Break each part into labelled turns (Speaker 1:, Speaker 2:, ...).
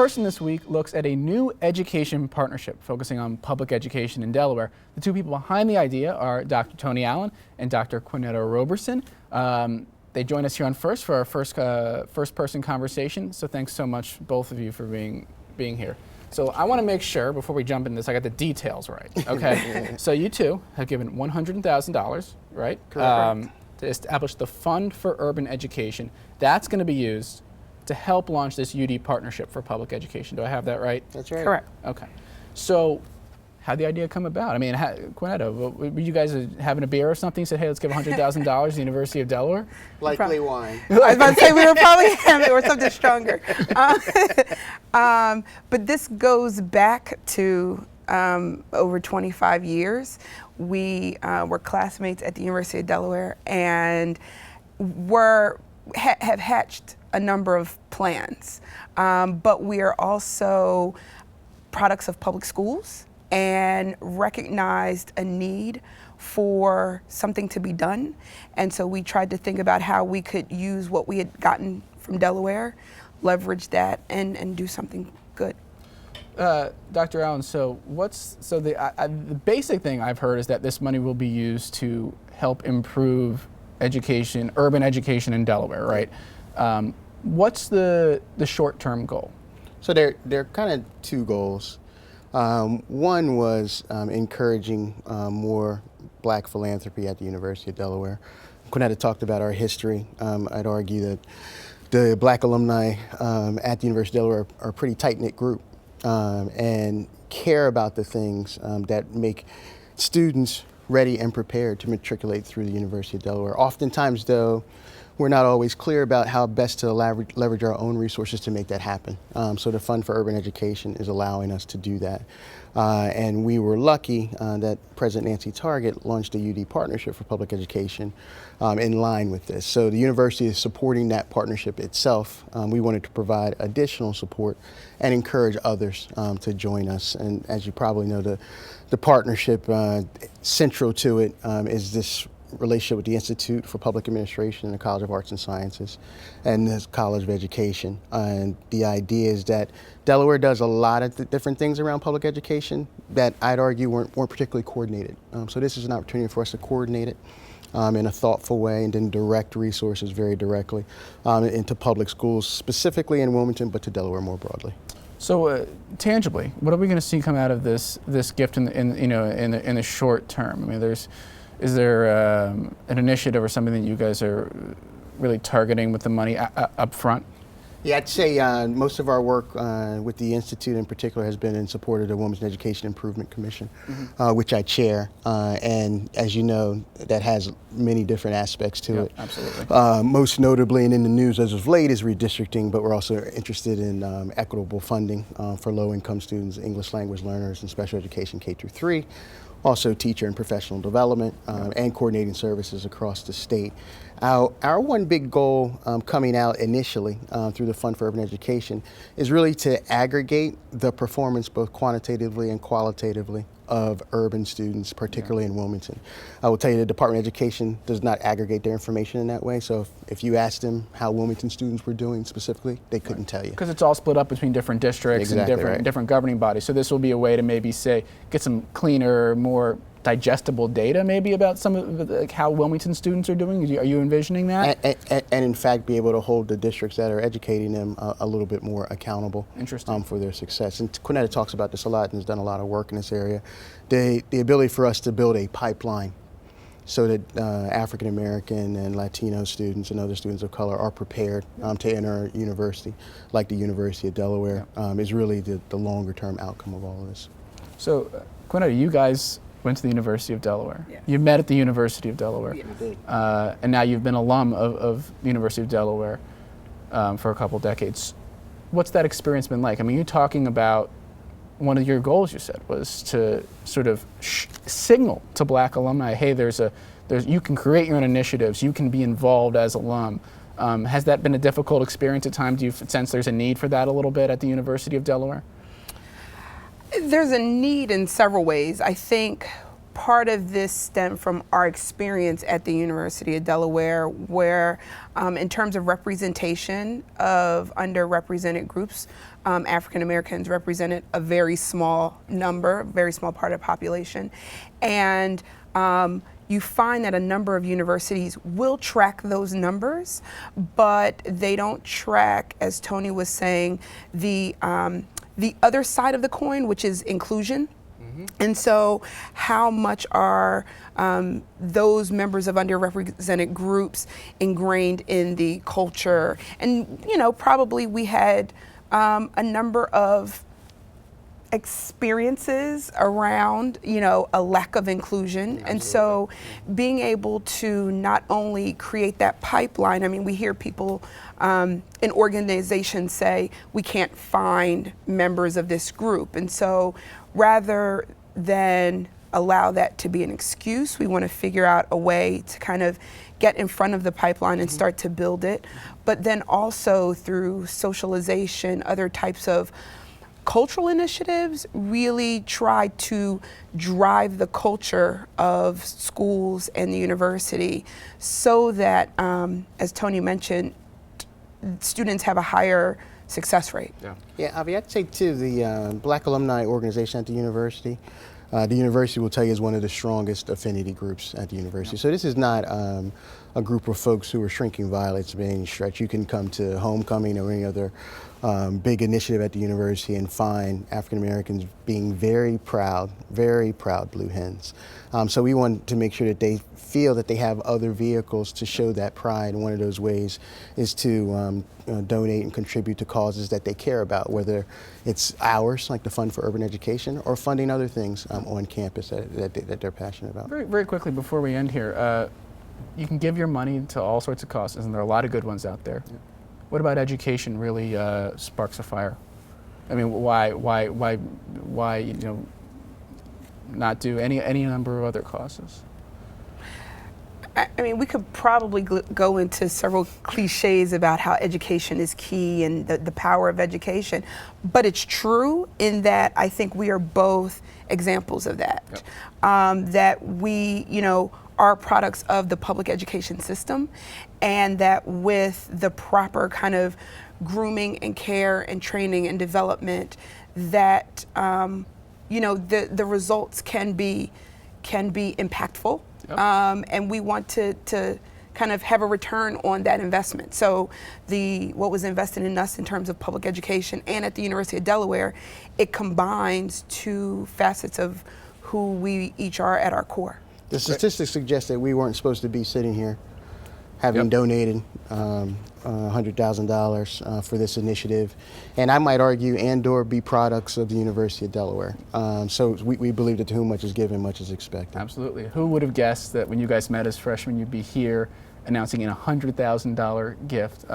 Speaker 1: Person this week looks at a new education partnership focusing on public education in Delaware. The two people behind the idea are Dr. Tony Allen and Dr. Quinetta Roberson. They join us here on First for our first person conversation. So thanks so much, both of you, for being here. So I want to make sure before we jump into this, I got the details right. Okay. So you two have given $100,000, right?
Speaker 2: Correct.
Speaker 1: To establish the Fund for Urban Education. That's going to be used to help launch this UD partnership for public education. Do I have that right?
Speaker 2: That's right.
Speaker 3: Correct.
Speaker 1: Okay. So how'd the idea come about? I mean, Quinetta, were you guys having a beer or something? Said, hey, let's give $100,000 to the University of Delaware?
Speaker 2: Likely wine.
Speaker 3: I was about to say we were probably having or something stronger. But this goes back to over 25 years. We were classmates at the University of Delaware and have hatched a number of plans. But we are also products of public schools and recognized a need for something to be done. And so we tried to think about how we could use what we had gotten from Delaware, leverage that, and do something good.
Speaker 1: Dr. Allen, so the basic thing I've heard is that this money will be used to help improve education, urban education in Delaware, right? What's the short-term goal?
Speaker 2: So there are kind of two goals. One was encouraging more black philanthropy at the University of Delaware. Quinetta talked about our history. I'd argue that the black alumni at the University of Delaware are a pretty tight-knit group and care about the things that make students ready and prepared to matriculate through the University of Delaware. Oftentimes, though, we're not always clear about how best to leverage our own resources to make that happen. So the Fund for Urban Education is allowing us to do that. And we were lucky that President Nancy Target launched a UD partnership for public education in line with this. So the university is supporting that partnership itself. We wanted to provide additional support and encourage others to join us. And as you probably know, the partnership central to it is this relationship with the Institute for Public Administration and the College of Arts and Sciences and the College of Education. And the idea is that Delaware does a lot of different things around public education that I'd argue weren't particularly coordinated. So this is an opportunity for us to coordinate it in a thoughtful way and then direct resources very directly into public schools, specifically in Wilmington, but to Delaware more broadly.
Speaker 1: So tangibly, what are we going to see come out of this gift in the short term? I mean, is there an initiative or something that you guys are really targeting with the money up front?
Speaker 2: Yeah, I'd say most of our work with the Institute in particular has been in support of the Women's Education Improvement Commission, which I chair. And as you know, that has many different aspects to it.
Speaker 1: Absolutely.
Speaker 2: Most notably and in the news as of late is redistricting, but we're also interested in equitable funding for low-income students, English language learners, and special education K through 3. Also teacher and professional development and coordinating services across the state. Our one big goal coming out initially through the Fund for Urban Education is really to aggregate the performance both quantitatively and qualitatively of urban students, particularly in Wilmington. I will tell you the Department of Education does not aggregate their information in that way, so if you asked them how Wilmington students were doing specifically, they couldn't tell you.
Speaker 1: Because it's all split up between different districts and different governing bodies. So this will be a way to maybe get some cleaner, more digestible data maybe about some of how Wilmington students are doing? Are you envisioning that?
Speaker 2: And in fact be able to hold the districts that are educating them a little bit more accountable for their success. And Quinetta talks about this a lot and has done a lot of work in this area. The ability for us to build a pipeline so that African American and Latino students and other students of color are prepared to enter a university like the University of Delaware is really the longer term outcome of all of this.
Speaker 1: So Quinetta, you guys went to the University of Delaware.
Speaker 3: Yeah.
Speaker 1: You met at the University of Delaware.
Speaker 3: Yeah.
Speaker 1: And now you've been alum of the University of Delaware for a couple decades. What's that experience been like? I mean, you're talking about one of your goals, you said, was to sort of signal to black alumni, hey, you can create your own initiatives, you can be involved as alum. Has that been a difficult experience at times? Do you sense there's a need for that a little bit at the University of Delaware?
Speaker 3: There's a need in several ways. I think part of this stemmed from our experience at the University of Delaware, where in terms of representation of underrepresented groups, African Americans represented a very small number, very small part of the population. And you find that a number of universities will track those numbers, but they don't track, as Tony was saying, the other side of the coin, which is inclusion. And so how much are those members of underrepresented groups ingrained in the culture? And, you know, probably we had a number of experiences around, you know, a lack of inclusion.
Speaker 2: Absolutely.
Speaker 3: And so being able to not only create that pipeline, I mean, we hear people in organizations say, we can't find members of this group. And so rather than allow that to be an excuse, we want to figure out a way to kind of get in front of the pipeline and start to build it. But then also through socialization, other types of cultural initiatives, really try to drive the culture of schools and the university so that, as Tony mentioned, students have a higher success rate.
Speaker 2: Yeah, Avi, I'd say too, the Black Alumni Organization at the university will tell you is one of the strongest affinity groups at the university. So this is not a group of folks who are shrinking violets by any stretch. You can come to homecoming or any other big initiative at the university and find African Americans being very proud blue hens. So we want to make sure that they feel that they have other vehicles to show that pride. And one of those ways is to donate and contribute to causes that they care about, whether it's ours, like the Fund for Urban Education, or funding other things on campus that they're passionate about.
Speaker 1: Very, very quickly before we end here, you can give your money to all sorts of causes, and there are a lot of good ones out there. Yeah. What about education really sparks a fire? I mean, why you know, not do any number of other causes?
Speaker 3: I mean, we could probably go into several cliches about how education is key and the power of education, but it's true in that I think we are both examples of that. Yep. That we, you know, are products of the public education system, and that with the proper kind of grooming and care and training and development, that you know, the results can be impactful. Yep. And we want to kind of have a return on that investment. So what was invested in us in terms of public education and at the University of Delaware, it combines two facets of who we each are at our core.
Speaker 2: The statistics suggest that we weren't supposed to be sitting here having donated $100,000 for this initiative, and I might argue and/or be products of the University of Delaware. So we believe that to whom much is given, much is expected.
Speaker 1: Absolutely. Who would have guessed that when you guys met as freshmen, you'd be here announcing a $100,000 gift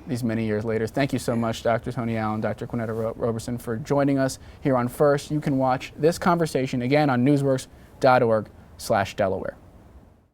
Speaker 1: these many years later? Thank you so much, Dr. Tony Allen, Dr. Quinetta Roberson, for joining us here on First. You can watch this conversation again on newsworks.org/Delaware.